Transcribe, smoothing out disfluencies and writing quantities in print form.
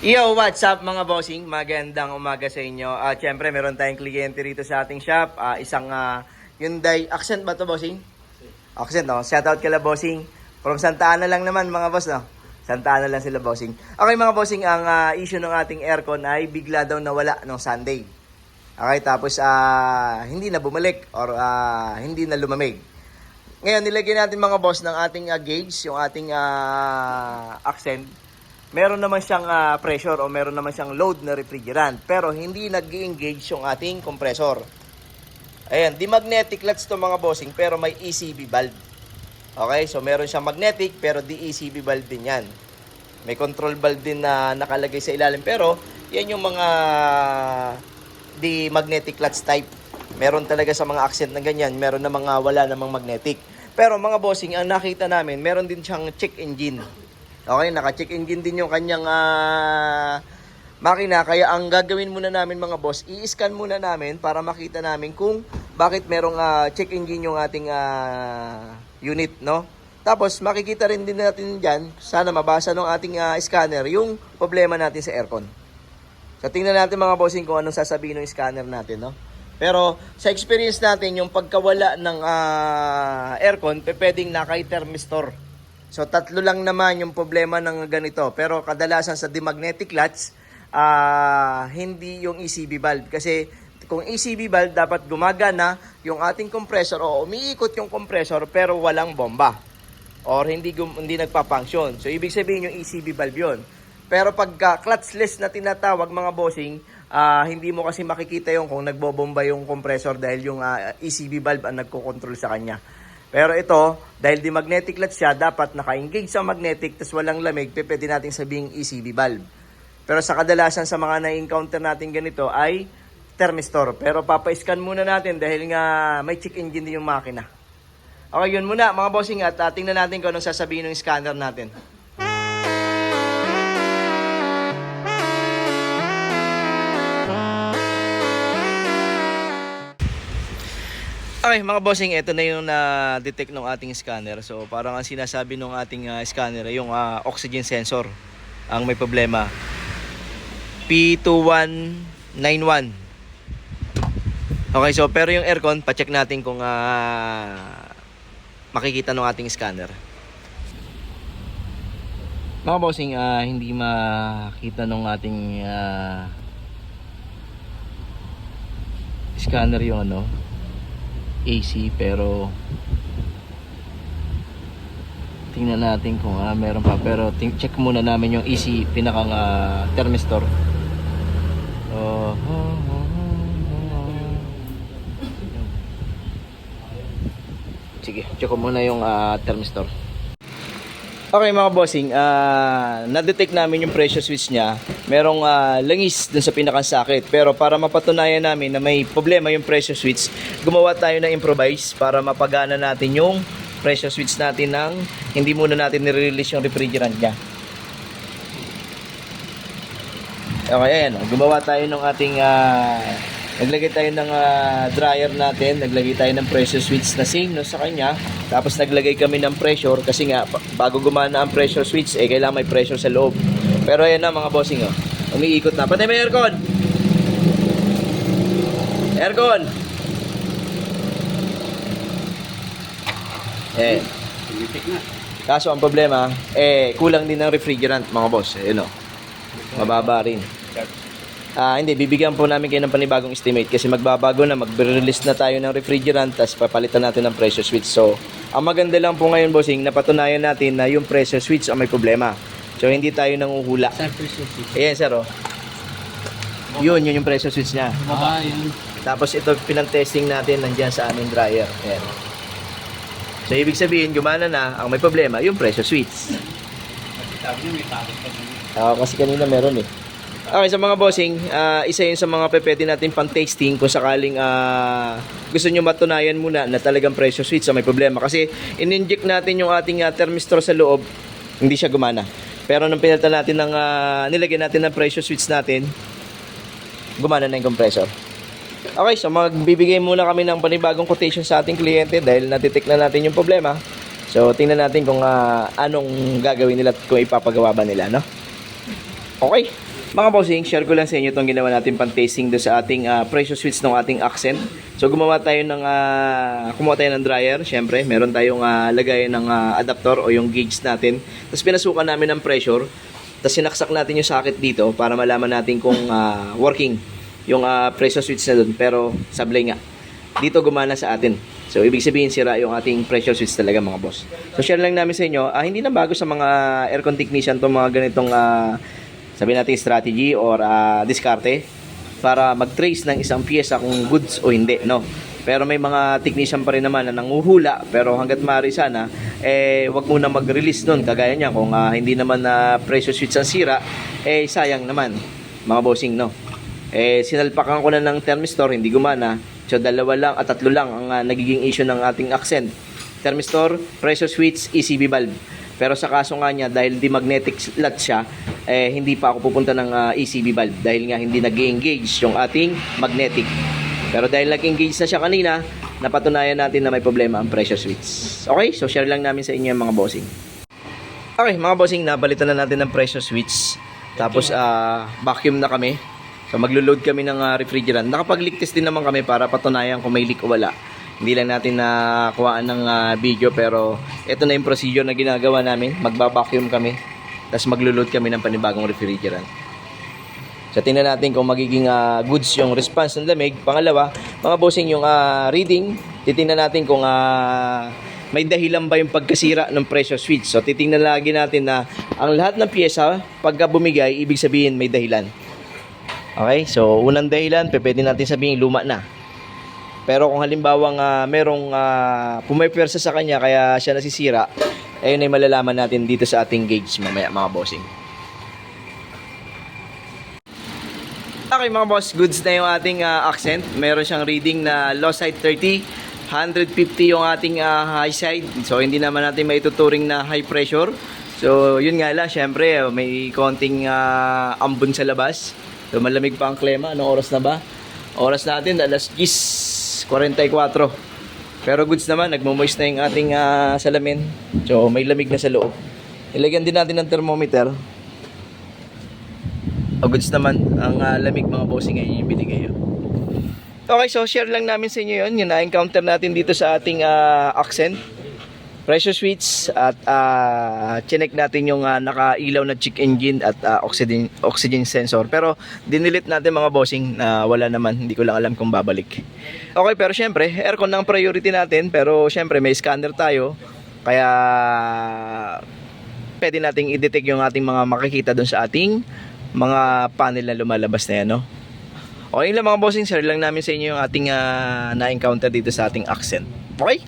Yo, what's up mga bossing? Magandang umaga sa inyo. At syempre, meron tayong kliyente rito sa ating shop. Isang Hyundai Accent ba to, bossing? Accent, no? Shoutout kila bossing. From Santa Ana lang naman mga boss, no? Santa Ana lang sila, bossing. Okay mga bossing, ang issue ng ating aircon ay bigla daw nawala nung Sunday. Okay, tapos hindi na bumalik or hindi na lumamig. Ngayon, nilagyan natin mga boss ng ating gauge, yung ating accent. Meron naman siyang pressure o meron naman siyang load na refrigerant. Pero hindi nag-engage yung ating compressor. Ayan, di magnetic clutch to mga bossing pero may ECB valve. Okay, so meron siyang magnetic pero di ECB valve din yan. May control valve din na nakalagay sa ilalim pero yan yung mga di magnetic clutch type. Meron talaga sa mga accent na ganyan, meron na mga wala namang magnetic. Pero mga bossing, ang nakita namin, meron din siyang check engine. Okay, naka-check engine din yung kanyang makina. Kaya ang gagawin muna namin mga boss, i-scan muna namin para makita namin kung bakit merong check engine yung ating unit, no? Tapos makikita rin din natin dyan, sana mabasa ng ating scanner yung problema natin sa aircon. So tingnan natin mga bossing kung anong sasabihin ng scanner natin, no? Pero sa experience natin, yung pagkawala ng aircon, pwedeng naka-thermistor. So, tatlo lang naman yung problema ng ganito. Pero kadalasan sa demagnetic clutch, hindi yung ECB valve. Kasi kung ECB valve, dapat gumagana yung ating compressor o umiikot yung compressor pero walang bomba. Or hindi nagpa-function. So, ibig sabihin yung ECB valve yun. Pero pagka clutchless na tinatawag mga bossing, hindi mo kasi makikita yung kung nagbobomba yung compressor dahil yung ECB valve ang nagkocontrol sa kanya. Pero ito, dahil di magnetic clutch siya, dapat naka-engage sa magnetic tas walang lamig, pwede natin sabihing ECB valve. Pero sa kadalasan sa mga na-encounter natin ganito ay thermistor. Pero papa-scan muna natin dahil nga may check engine din yung makina. Okay, yun muna mga bossing at tingnan natin kung anong sasabihin ng scanner natin. Okay mga bossing, ito na yung na-detect ng ating scanner. So parang ang sinasabi ng ating scanner ay yung oxygen sensor ang may problema. P2191. Okay, so pero yung aircon, pa-check natin kung makikita ng ating scanner. Mga bossing, hindi makita ng ating scanner yung AC, pero tingnan natin kung meron pa. Pero check muna namin yung AC pinakang thermistor. Sige, check ko muna yung thermistor. Okay mga bossing, na-detect namin yung pressure switch niya. Merong langis dun sa pinakasakit. Pero para mapatunayan namin na may problema yung pressure switch, gumawa tayo ng improvise para mapagana natin yung pressure switch natin ng hindi muna natin nire-release yung refrigerant niya. Okay, ayan. Gumawa tayo ng ating naglagay tayo ng dryer natin, naglagay tayo ng pressure switch na same no sa kanya. Tapos naglagay kami ng pressure kasi nga bago gumana ang pressure switch kailangan may pressure sa loob. Pero ayan na mga bossing, umiikot na. Patay may aircon. Aircon. Kaso ang problema kulang din ng refrigerant mga boss. Mababa rin. Hindi, bibigyan po namin kayo ng panibagong estimate kasi magbabago na, mag-release na tayo ng refrigerant tapos papalitan natin ng pressure switch. So, ang maganda lang po ngayon bossing, napatunayan natin na yung pressure switch ang may problema. So, hindi tayo nanguhula. Saan pressure switch? Ayan sir, Yun yung pressure switch niya. Yun. Tapos ito pinang-testing natin nandyan sa aming dryer. Ayan. So, ibig sabihin, gumana na, ang may problema, yung pressure switch. Kasi kanina meron Okay, sa mga bossing, isa yun sa mga pwede natin pang tasting kung sakaling gusto nyo matunayan muna na talagang pressure switch may problema. Kasi in-inject natin yung ating thermistor sa loob, hindi siya gumana. Pero nung pinalitan natin nilagyan natin ng pressure switch natin, gumana na yung compressor. Okay, so magbibigay muna kami ng panibagong quotation sa ating kliyente dahil natitake na natin yung problema. So tingnan natin kung anong gagawin nila at kung ipapagawa ba nila, no? Okay. Mga bossing, share ko lang sa inyo itong ginawa natin pang-tasting doon sa ating pressure switch ng ating Accent. So gumawa tayo ng kumuha tayo ng dryer, syempre. Meron tayong lagay ng adapter o yung gauge natin. Tapos pinasukan namin ng pressure. Tapos sinaksak natin yung socket dito para malaman natin kung working yung pressure switch na doon. Pero sablay nga, dito gumana sa atin. So ibig sabihin sira yung ating pressure switch talaga mga boss. So share lang namin sa inyo, hindi na bago sa mga aircon technician to mga ganitong sabihin natin strategy or diskarte para mag-trace ng isang pyesa kung goods o hindi, no? Pero may mga technician pa rin naman na nanguhula, pero hanggat maaari sana, wag muna mag-release nun. Kagaya niya, kung hindi naman na pressure switch ang sira, sayang naman, mga bossing, no? Sinalpakan ko na ng thermistor, hindi gumana. So, 2 lang at 3 lang ang nagiging issue ng ating Accent. Thermistor, pressure switch, ECB valve. Pero sa kaso nga niya, dahil di magnetic slot siya, hindi pa ako pupunta ng ECB valve dahil nga hindi nag-engage yung ating magnetic. Pero dahil nag-engage na siya kanina, napatunayan natin na may problema ang pressure switch. Okay, so share lang namin sa inyo yung mga bossing. Okay, mga bossing, napalitan na natin ng pressure switch. Tapos vacuum na kami. So maglo-load kami ng refrigerant. Nakapag-leak test din naman kami para patunayan kung may leak o wala. Hindi lang natin nakuhaan ng video, pero ito na yung procedure na ginagawa namin. Magba-vacuum kami, tapos maglo-load kami ng panibagong refrigerant. So tingnan natin kung magiging goods yung response ng lamig. Pangalawa, mga bossing, yung reading, titingnan natin kung may dahilan ba yung pagkasira ng pressure switch. So titingnan lagi natin na ang lahat ng pyesa, pagka bumigay, ibig sabihin may dahilan. Okay, so unang dahilan, pwede natin sabihin luma na. Pero kung halimbawa merong pumipwersa sa kanya kaya siya nasisira, ayun ay malalaman natin dito sa ating gauge mamaya, mga bossing. Okay mga boss, goods na yung ating Accent. Meron siyang reading na low side 30, 150 yung ating high side. So hindi naman natin maituturing na high pressure. So yun nga lang, syempre may konting ambon sa labas. So malamig pa ang klema. Anong oras na ba? Oras natin alas 10:44. Pero goods naman, nagmo-moist na yung ating salamin. So may lamig na sa loob. Ilagyan din natin ng thermometer. O goods naman, ang lamig mga bossing ay binigay yun. Okay, so share lang namin sa inyo yun. Yung na-encounter natin dito sa ating Accent pressure switch at chinek natin yung nakailaw na check engine at oxygen sensor. Pero dinilit natin mga bossing na wala naman, hindi ko lang alam kung babalik. Okay, pero syempre aircon ang priority natin, pero syempre may scanner tayo, kaya pwede nating i-detect yung ating mga makikita doon sa ating mga panel na lumalabas na yan, no? Okay lang mga bossing, share lang namin sa inyo yung ating na-encounter dito sa ating Accent. Okay?